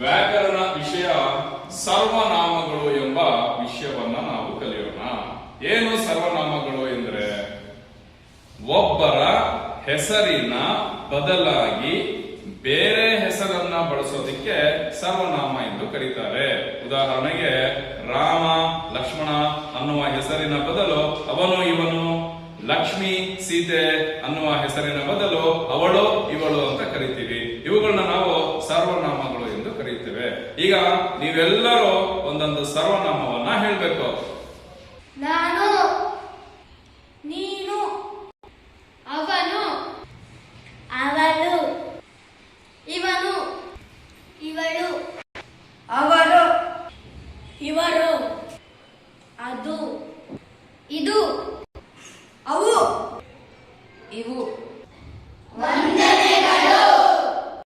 ವ್ಯಾಕರಣ ವಿಷಯ ಸರ್ವನಾಮಗಳು ಎಂಬ ವಿಷಯವನ್ನ ನಾವು ಕಲಿಯೋಣ. ಏನು ಸರ್ವನಾಮಗಳು ಎಂದರೆ ಒಬ್ಬರ ಹೆಸರಿನ ಬದಲಾಗಿ ಬೇರೆ ಹೆಸರನ್ನ ಬಳಸೋದಿಕ್ಕೆ ಸರ್ವನಾಮ ಎಂದು ಕರೀತಾರೆ. ಉದಾಹರಣೆಗೆ ರಾಮ, ಲಕ್ಷ್ಮಣ ಅನ್ನುವ ಹೆಸರಿನ ಬದಲು ಅವನು ಇವನು, ಲಕ್ಷ್ಮಿ, ಸೀತೆ ಅನ್ನುವ ಹೆಸರಿನ ಬದಲು ಅವಳು ಇವಳು ಅಂತ ಕರಿತೀವಿ. ಇವುಗಳನ್ನ ನಾವು ಸರ್ವನಾಮಗಳು ಎಂದು ಕರೀತೇವೆ. ಈಗ ನೀವೆಲ್ಲರೂ ಒಂದೊಂದು ಸರ್ವನಾಮವನ್ನ ಹೇಳ್ಬೇಕು. ನಾನು, ನೀನು, ಅವನು, ಅವಳು, ಇವನು, ಇವಳು, ಅವರು, ಇವರು, ಅದು, ಇದು, ಅವು, ಇವು.